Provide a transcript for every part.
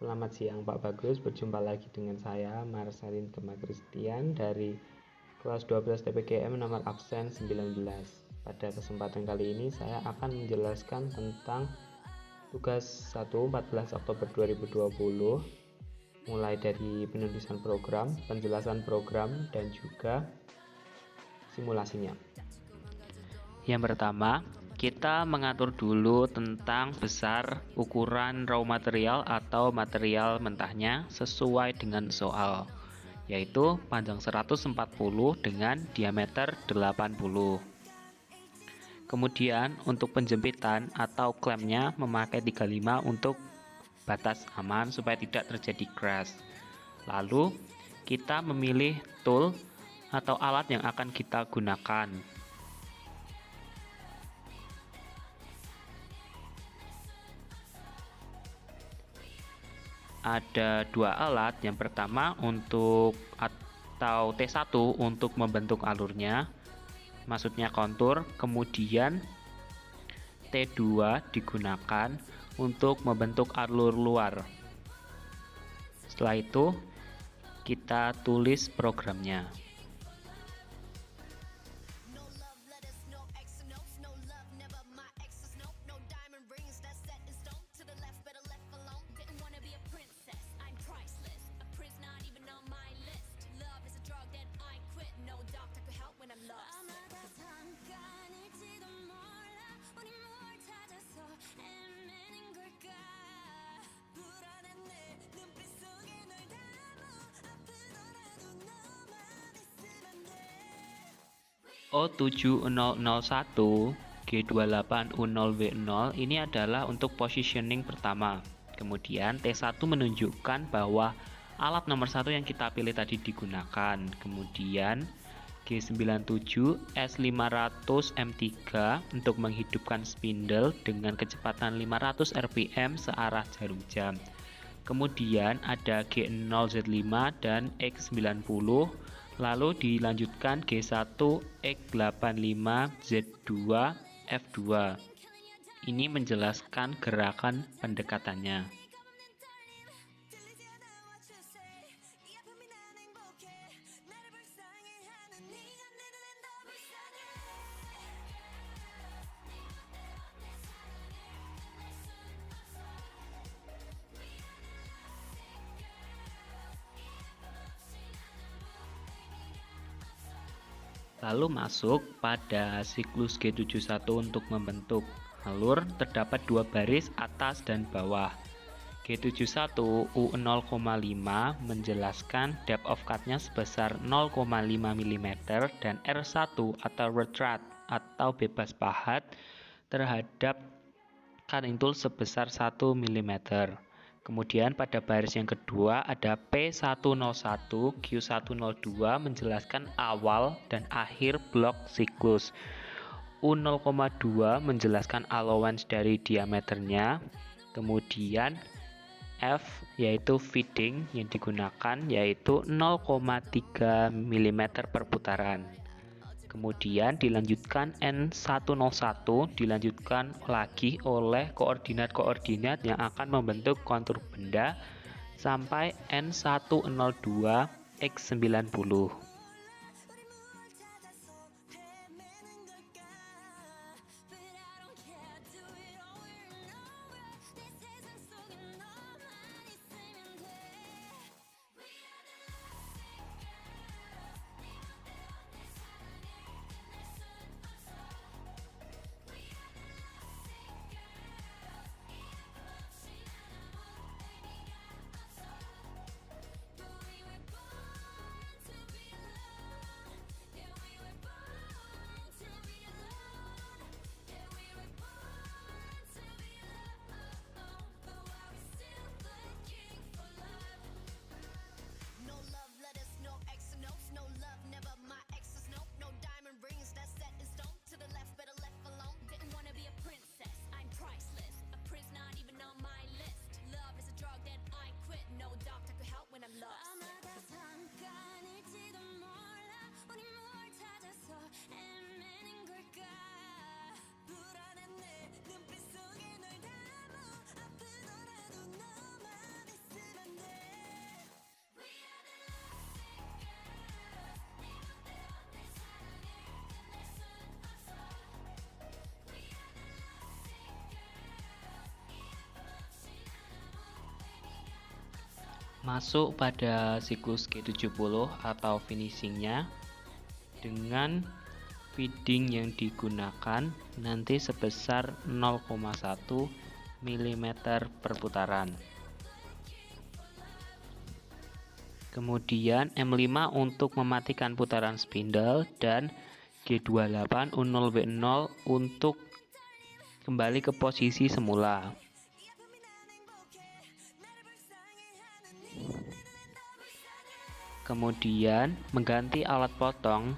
Selamat siang Pak Bagus, berjumpa lagi dengan saya Marcelin Gema Christian dari kelas 12 TPGM nomor absen 19. Pada kesempatan kali ini saya akan menjelaskan tentang tugas 1 14 Oktober 2020, mulai dari penulisan program, penjelasan program, dan juga simulasinya. Yang pertama, kita mengatur dulu tentang besar ukuran raw material atau material mentahnya sesuai dengan soal, yaitu panjang 140 dengan diameter 80. Kemudian untuk penjempitan atau klemnya memakai 35 untuk batas aman supaya tidak terjadi crash. Lalu kita memilih tool atau alat yang akan kita gunakan. Ada dua alat. Yang pertama untuk atau T1 untuk membentuk alurnya, maksudnya kontur. Kemudian T2 digunakan untuk membentuk alur luar. Setelah itu kita tulis programnya. O7001 G28U0W0 ini adalah untuk positioning pertama. Kemudian T1 menunjukkan bahwa alat nomor 1 yang kita pilih tadi digunakan. Kemudian G97 S500 M3 untuk menghidupkan spindle dengan kecepatan 500 rpm searah jarum jam. Kemudian ada G0Z5 dan X90, lalu dilanjutkan G1 X85Z2 F2. Ini menjelaskan gerakan pendekatannya. Lalu masuk pada siklus G71 untuk membentuk alur. Terdapat dua baris atas dan bawah. G71 U0,5 menjelaskan depth of cut-nya sebesar 0,5 mm dan R1 atau retard atau bebas pahat terhadap cutting tool sebesar 1 mm. Kemudian pada baris yang kedua ada P101 Q102 menjelaskan awal dan akhir blok siklus. U0,2 menjelaskan allowance dari diameternya. Kemudian F yaitu feeding yang digunakan yaitu 0,3 mm per putaran. Kemudian dilanjutkan N101 dilanjutkan lagi oleh koordinat-koordinat yang akan membentuk kontur benda sampai N102 X90. masuk pada siklus G70 atau finishingnya dengan feeding yang digunakan nanti sebesar 0,1 mm per putaran. Kemudian M5 untuk mematikan putaran spindle dan G28 U0W0 untuk kembali ke posisi semula. Kemudian mengganti alat potong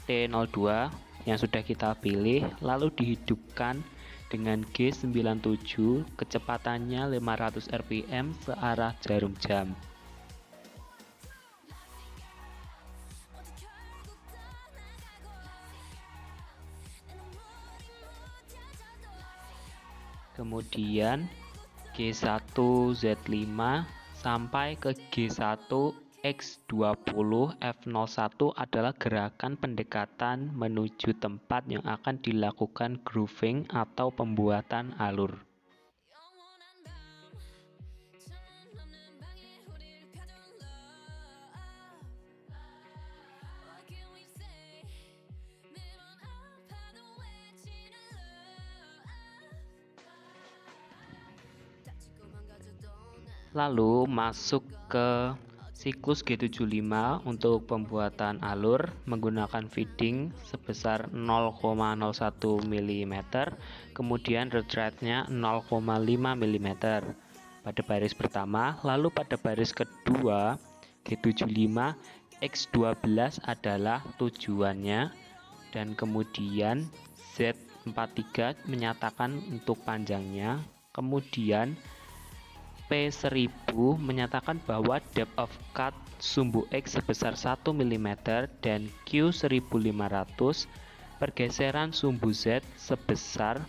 T02 yang sudah kita pilih, lalu dihidupkan dengan G97, kecepatannya 500 rpm searah jarum jam. Kemudian G1Z5 sampai ke G1X20 F01 adalah gerakan pendekatan menuju tempat yang akan dilakukan grooving atau pembuatan alur. Lalu masuk ke siklus G75 untuk pembuatan alur menggunakan feeding sebesar 0,01 mm, kemudian retreatnya 0,5 mm pada baris pertama. Lalu pada baris kedua G75 X12 adalah tujuannya, dan kemudian Z43 menyatakan untuk panjangnya, kemudian P1000 menyatakan bahwa depth of cut sumbu X sebesar 1 mm dan Q1500 pergeseran sumbu Z sebesar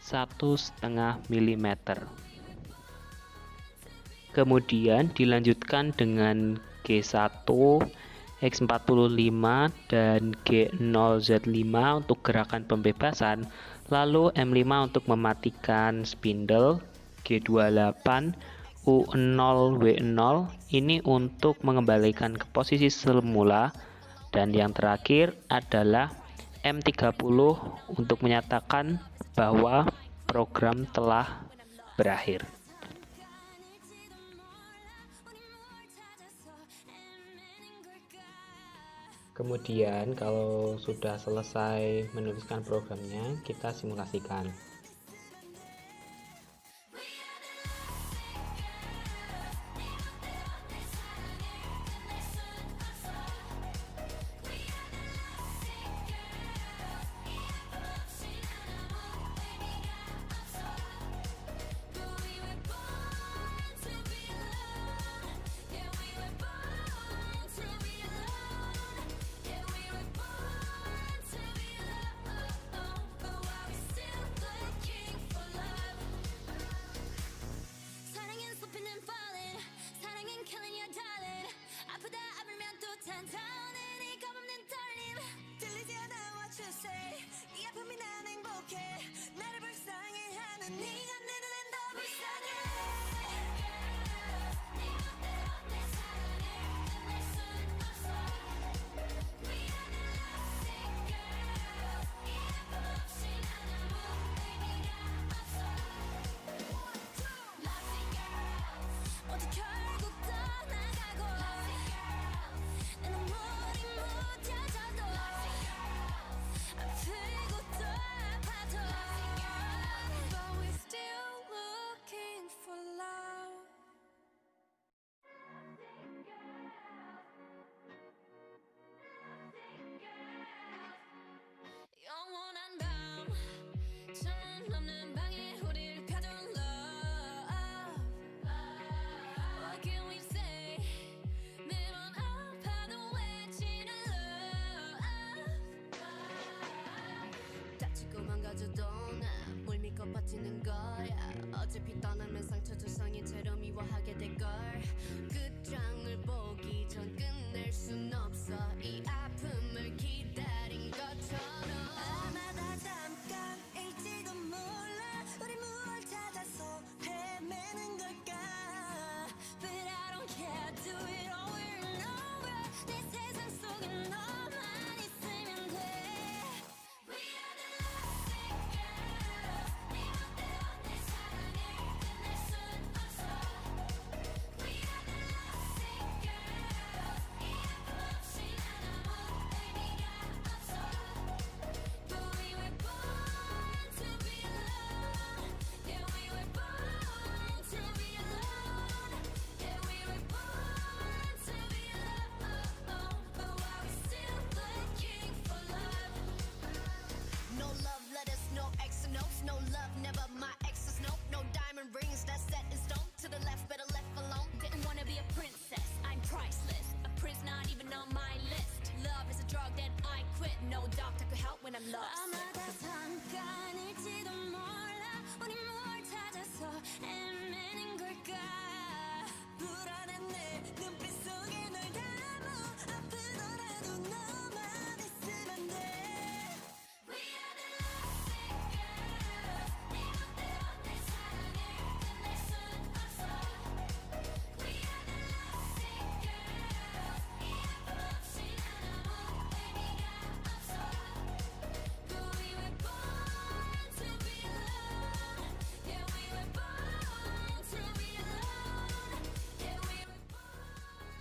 1,5 mm. Kemudian dilanjutkan dengan G1 X45 dan G0Z5 untuk gerakan pembebasan, lalu M5 untuk mematikan spindle, G28 U0W0 ini untuk mengembalikan ke posisi semula, dan yang terakhir adalah M30 untuk menyatakan bahwa program telah berakhir. Kemudian kalau sudah selesai menuliskan programnya, kita simulasikan.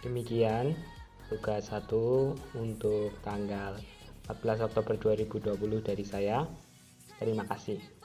Demikian tugas 1 untuk tanggal 14 Oktober 2020 dari saya. Terima kasih.